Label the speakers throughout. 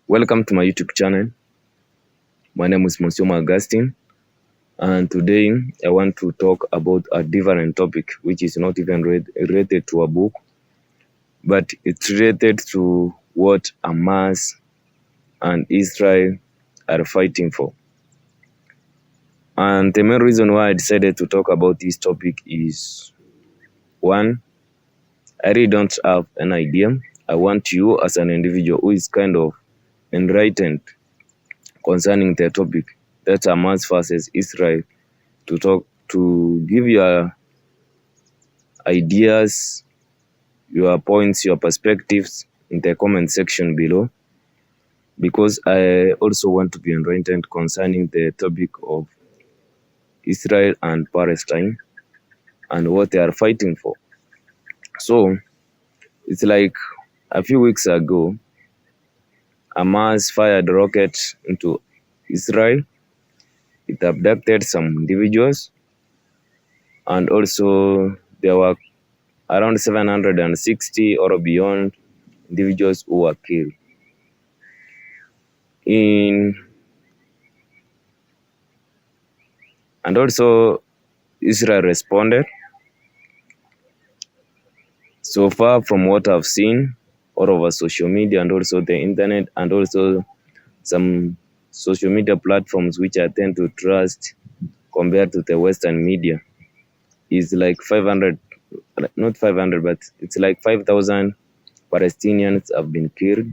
Speaker 1: Welcome to my YouTube channel. My name is Monsieur Augustine, and today I want to talk about a different topic which is not even related to a book, but it's related to what Hamas and Israel are fighting for. And the main reason why I decided to talk about this topic is, one, I really don't have an idea. I want you as an individual who is kind of enlightened concerning the topic, that's Hamas versus Israel, to give your ideas, your points, your perspectives in the comment section below, because I also want to be enlightened concerning the topic of Israel and Palestine and what they are fighting for. So it's like a few weeks ago, Hamas fired rockets into Israel. It abducted some individuals, and also there were around 760 or beyond individuals who were killed. And also Israel responded. So far from what I've seen all over social media and also the internet and also some social media platforms which I tend to trust compared to the Western media, is like 500, not 500, but it's like 5,000 Palestinians have been killed.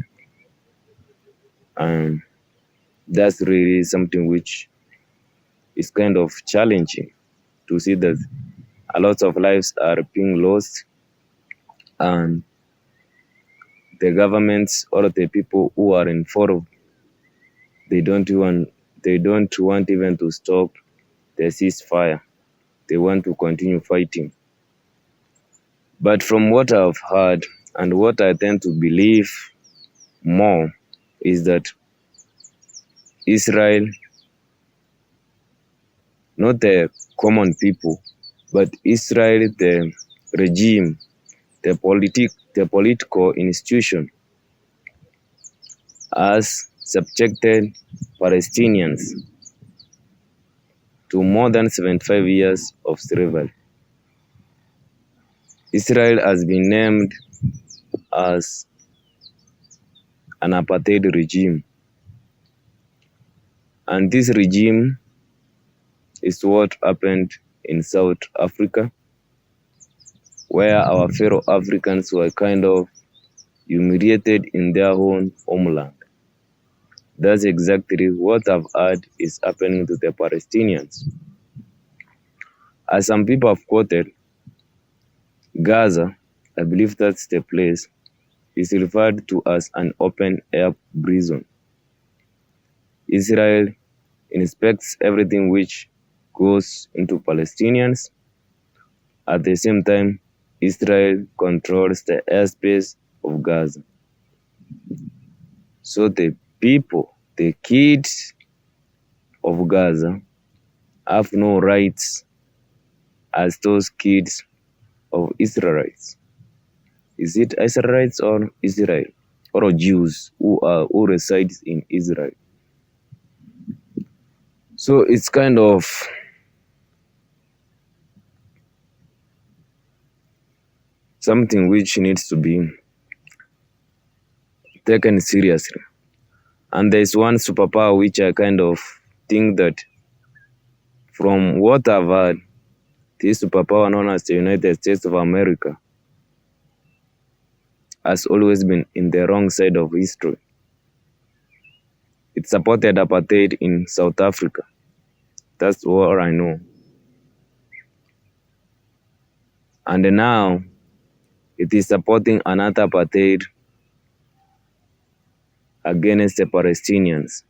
Speaker 1: And that's really something which is kind of challenging to see that a lot of lives are being lost, and the governments or the people who are involved, they don't want even to stop the ceasefire. They want to continue fighting. But from what I've heard and what I tend to believe more is that Israel, not the common people, but Israel, the regime, the political institution, has subjected Palestinians to more than 75 years of slavery. Israel has been named as an apartheid regime, and this regime is what happened in South Africa, where our fellow Africans were kind of humiliated in their own homeland. That's exactly what I've heard is happening to the Palestinians. As some people have quoted, Gaza, I believe that's the place, is referred to as an open-air prison. Israel inspects everything which goes into Palestinians. At the same time, Israel controls the airspace of Gaza. So the people, the kids of Gaza, have no rights as those kids of Israelites. Is it Israelites or Israel or Jews who reside in Israel? So it's kind of something which needs to be taken seriously. And there's one superpower which I kind of think that, from what I've heard, this superpower known as the United States of America has always been in the wrong side of history. It supported apartheid in South Africa. That's what I know. And now it is supporting another apartheid against the Palestinians.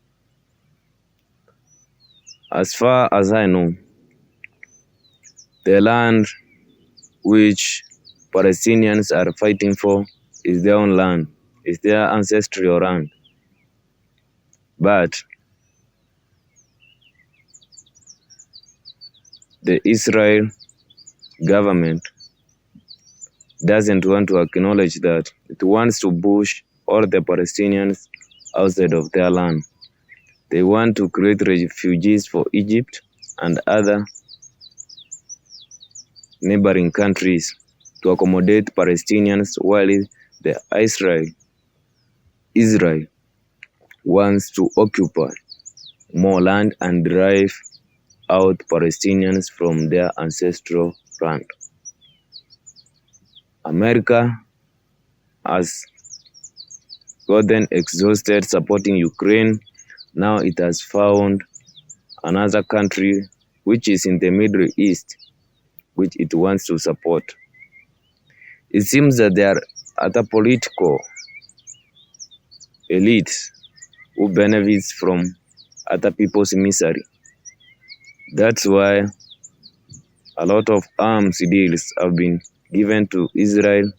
Speaker 1: As far as I know, the land which Palestinians are fighting for is their own land, is their ancestral land. But the Israel government doesn't want to acknowledge that. It wants to push all the Palestinians outside of their land. They want to create refugees for Egypt and other neighboring countries to accommodate Palestinians, while Israel wants to occupy more land and drive out Palestinians from their ancestral land. America has gotten exhausted supporting Ukraine. Now it has found another country which is in the Middle East, which it wants to support. It seems that there are other political elites who benefits from other people's misery. That's why a lot of arms deals have been given to Israel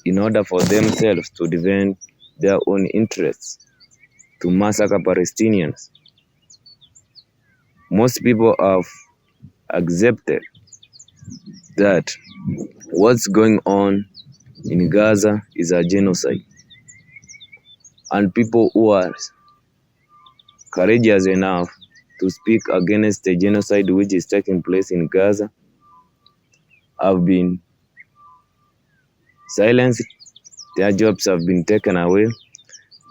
Speaker 1: in order for themselves to defend their own interests, to massacre Palestinians. Most people have accepted that what's going on in Gaza is a genocide. And people who are courageous enough to speak against the genocide which is taking place in Gaza have been silenced, their jobs have been taken away.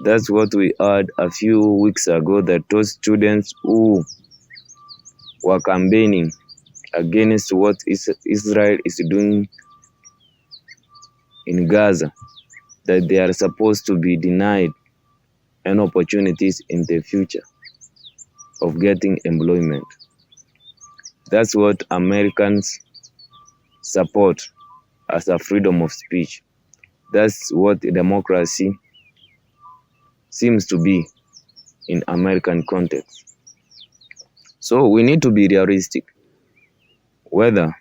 Speaker 1: That's what we heard a few weeks ago, that those students who were campaigning against what Israel is doing in Gaza, that they are supposed to be denied any opportunities in the future of getting employment. That's what Americans support as a freedom of speech. That's what democracy seems to be in American context. So we need to be realistic whether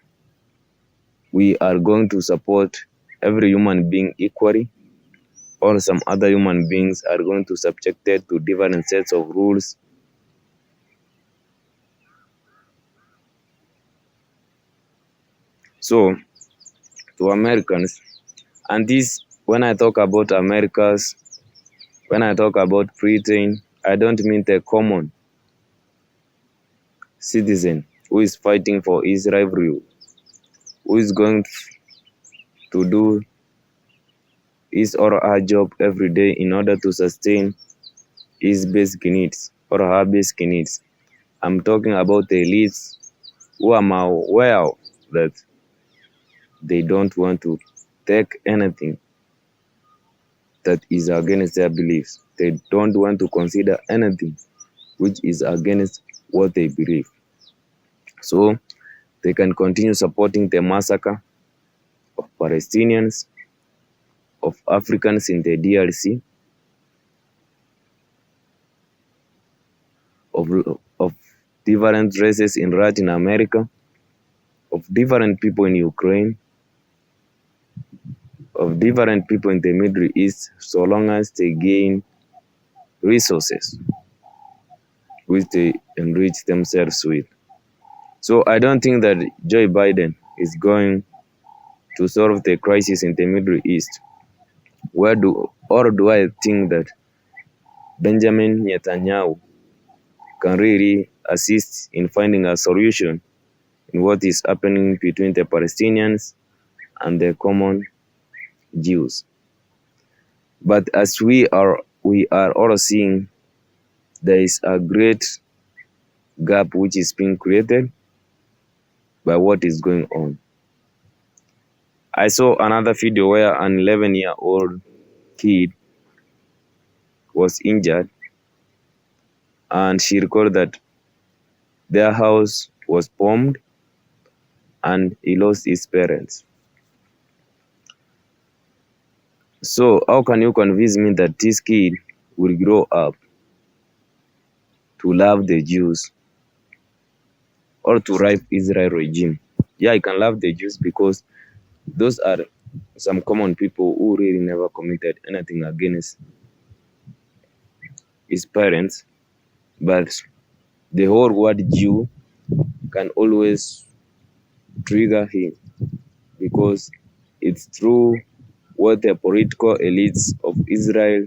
Speaker 1: we are going to support every human being equally, or some other human beings are going to subjected to different sets of rules. So to Americans, and this, when I talk about Americas, when I talk about Britain, I don't mean the common citizen who is fighting for his rivalry, who is going to do his or her job every day in order to sustain his basic needs or her basic needs. I'm talking about the elites who are aware that they don't want to take anything that is against their beliefs. They don't want to consider anything which is against what they believe. So they can continue supporting the massacre of Palestinians, of Africans in the DRC, of different races in Latin America, of different people in Ukraine, of different people in the Middle East, so long as they gain resources which they enrich themselves with. So I don't think that Joe Biden is going to solve the crisis in the Middle East. Do I think that Benjamin Netanyahu can really assist in finding a solution in what is happening between the Palestinians and the common Jews? But as we are all seeing, there is a great gap which is being created by what is going on. I saw another video where an 11-year-old kid was injured, and she recorded that their house was bombed and he lost his parents. So how can you convince me that this kid will grow up to love the Jews or to right Israel regime? Yeah, I can love the Jews because those are some common people who really never committed anything against his parents. But the whole word Jew can always trigger him because it's through what the political elites of Israel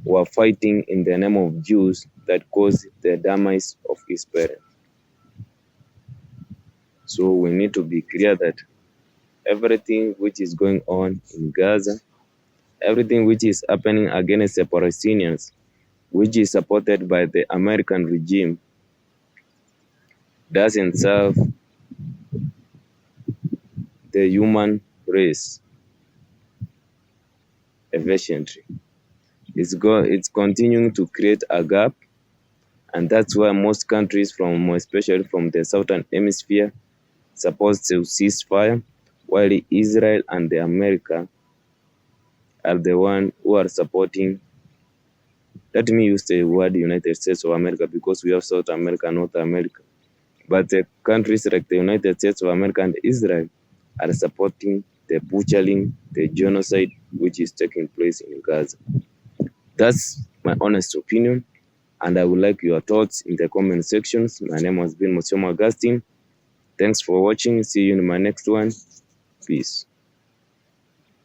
Speaker 1: were fighting in the name of Jews that caused the demise of his parents. So we need to be clear that everything which is going on in Gaza, everything which is happening against the Palestinians, which is supported by the American regime, doesn't serve the human race efficiently. It's continuing to create a gap, and that's why most countries, from especially from the southern hemisphere, supposed to cease fire, while Israel and the America are the one who are supporting. Let me use the word United States of America because we have South America, North America. But the countries like the United States of America and Israel are supporting the butchering, the genocide which is taking place in Gaza. That's my honest opinion, and I would like your thoughts in the comment sections. My name has been Monsieur Augustine. Thanks for watching. See you in my next one. Peace.